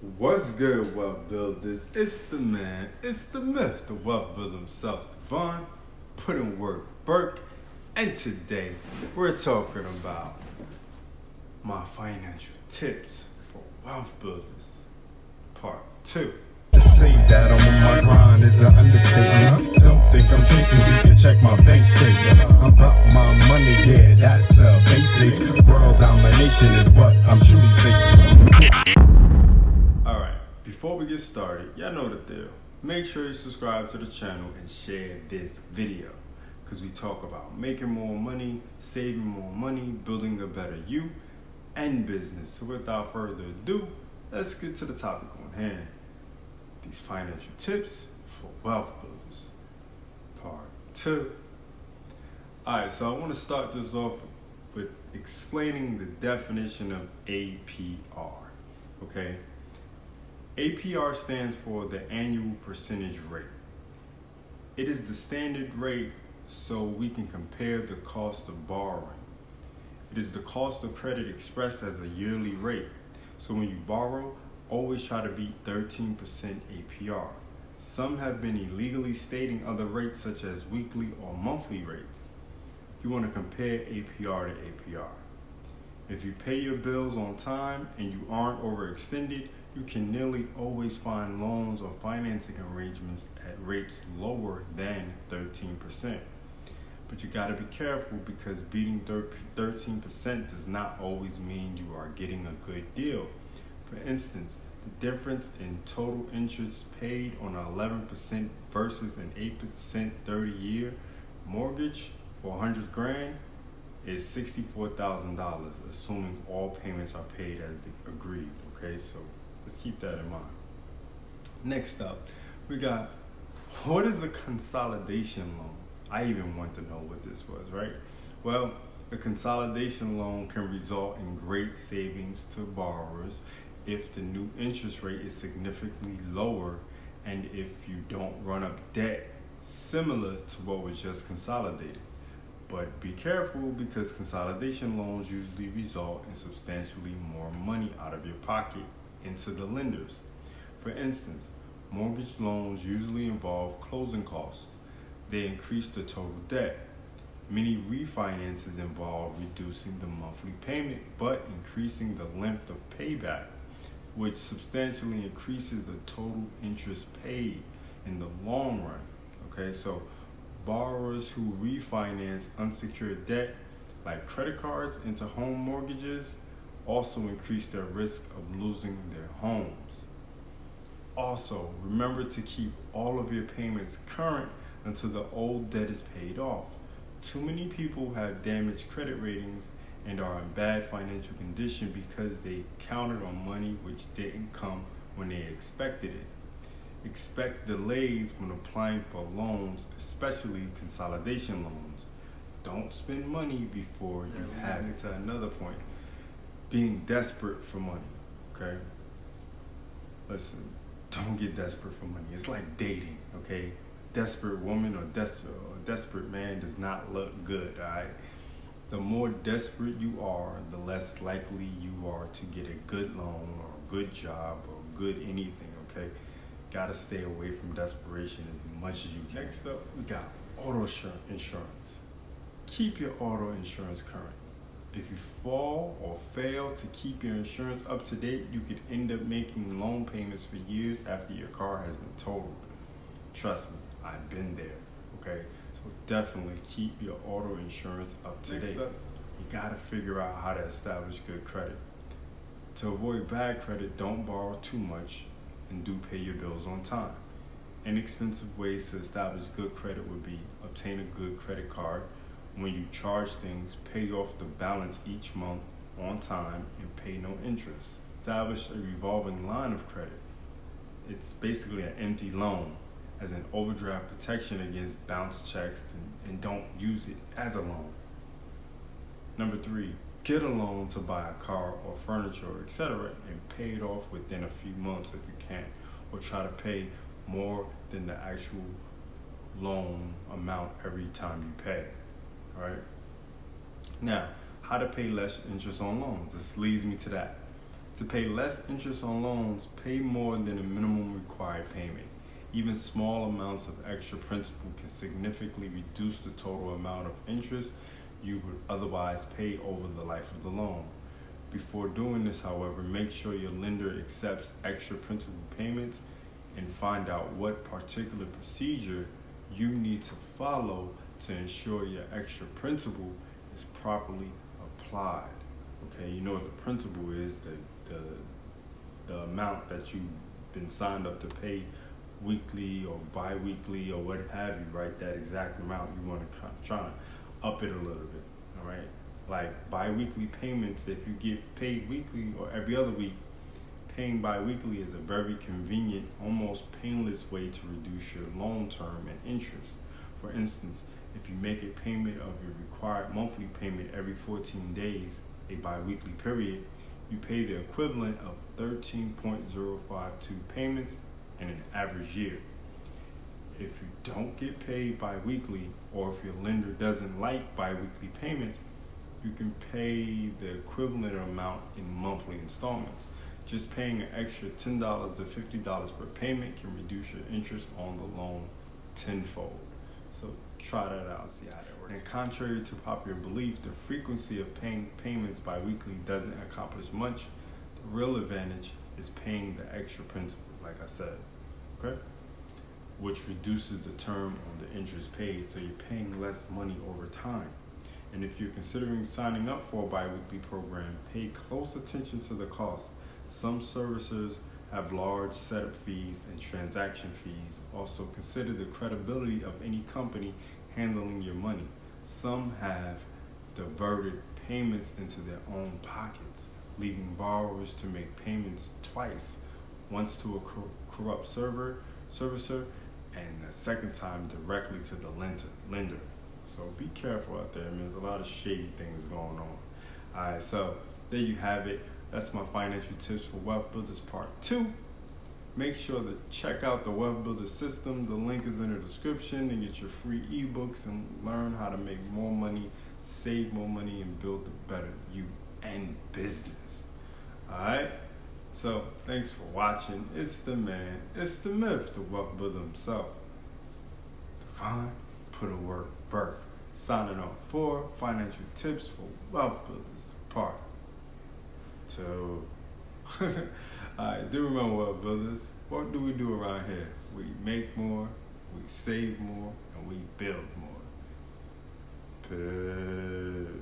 What's good, Wealth Builders? It's the man, it's the myth, the wealth builder himself, Devon, putting work, Burke, and today we're talking about my financial tips for wealth builders, part 2. To say that I'm on my grind is an understatement. Don't think I'm thinking you can check my bank statement. I'm about my money, yeah, that's basic. World domination is what I'm truly facing. Alright, before we get started, y'all know the deal. Make sure you subscribe to the channel and share this video, because we talk about making more money, saving more money, building a better you and business. So without further ado, let's get to the topic on hand. These financial tips for wealth builders, part 2. Alright, so I want to start this off with explaining the definition of APR. Okay, APR stands for the annual percentage rate. It is the standard rate so we can compare the cost of borrowing. It is the cost of credit expressed as a yearly rate. So when you borrow, always try to beat 13% APR. Some have been illegally stating other rates such as weekly or monthly rates. You want to compare APR to APR. If you pay your bills on time and you aren't overextended, you can nearly always find loans or financing arrangements at rates lower than 13%. But you got to be careful, because beating 13% does not always mean you are getting a good deal. For instance, the difference in total interest paid on an 11% versus an 8% 30-year mortgage for $100,000 is $64,000, assuming all payments are paid as agreed. Okay, so let's keep that in mind. Next up, we got, what is a consolidation loan? I even want to know what this was, right? Well, a consolidation loan can result in great savings to borrowers if the new interest rate is significantly lower and if you don't run up debt similar to what was just consolidated. But be careful, because consolidation loans usually result in substantially more money out of your pocket into the lenders. For instance, mortgage loans usually involve closing costs. They increase the total debt. Many refinances involve reducing the monthly payment but increasing the length of payback, which substantially increases the total interest paid in the long run. Okay, so borrowers who refinance unsecured debt like credit cards into home mortgages also increase their risk of losing their homes. Also, remember to keep all of your payments current until the old debt is paid off. Too many people have damaged credit ratings and are in bad financial condition because they counted on money which didn't come when they expected it. Expect delays when applying for loans, especially consolidation loans. Don't spend money before you have it. To another point, being desperate for money, okay? Listen, don't get desperate for money. It's like dating, okay? Desperate woman or desperate man does not look good, all right? The more desperate you are, the less likely you are to get a good loan or a good job or good anything, okay? Gotta stay away from desperation as much as you can. Next up, we got auto insurance. Keep your auto insurance current. If you fall or fail to keep your insurance up to date, you could end up making loan payments for years after your car has been totaled. Trust me, I've been there, okay? So definitely keep your auto insurance up to date. You gotta figure out how to establish good credit. To avoid bad credit, don't borrow too much and do pay your bills on time. Inexpensive ways to establish good credit would be obtain a good credit card. When you charge things, pay off the balance each month on time and pay no interest. Establish a revolving line of credit. It's basically an empty loan as an overdraft protection against bounce checks, and don't use it as a loan. Number 3, get a loan to buy a car or furniture, etc., and pay it off within a few months if you can, or try to pay more than the actual loan amount every time you pay. All right. Now, how to pay less interest on loans. This leads me to that. To pay less interest on loans, pay more than the minimum required payment. Even small amounts of extra principal can significantly reduce the total amount of interest you would otherwise pay over the life of the loan. Before doing this, however, make sure your lender accepts extra principal payments and find out what particular procedure you need to follow to ensure your extra principal is properly applied. Okay, you know what the principal is, the amount that you've been signed up to pay weekly or bi-weekly or what have you, right? That exact amount you want to try to up it a little bit, all right? Like bi-weekly payments, if you get paid weekly or every other week, paying bi-weekly is a very convenient, almost painless way to reduce your loan term and interest. For instance, if you make a payment of your required monthly payment every 14 days, a bi-weekly period, you pay the equivalent of 13.052 payments in an average year. If you don't get paid bi-weekly, or if your lender doesn't like bi-weekly payments, you can pay the equivalent amount in monthly installments. Just paying an extra $10 to $50 per payment can reduce your interest on the loan tenfold. So try that out, see how that works. And contrary to popular belief, the frequency of paying payments bi-weekly doesn't accomplish much. The real advantage is paying the extra principal, like I said, okay? Which reduces the term on the interest paid, so you're paying less money over time. And if you're considering signing up for a bi-weekly program, pay close attention to the cost. Some servicers have large setup fees and transaction fees. Also consider the credibility of any company handling your money. Some have diverted payments into their own pockets, leaving borrowers to make payments twice, once to a corrupt servicer, and the second time directly to the lender. So be careful out there, man. There's a lot of shady things going on. All right, so there you have it. That's my financial tips for Wealth Builders Part 2. Make sure to check out the Wealthbuilderz system. The link is in the description to get your free ebooks and learn how to make more money, save more money, and build a better you and business. All right? So thanks for watching. It's the man, it's the myth, the Wealth Builder himself. Divine, put a work, birth. Signing off for financial tips for Wealthbuilderz Part 2. Alright, do remember, Wealth Builders, what do we do around here? We make more, we save more, and we build more. Peace.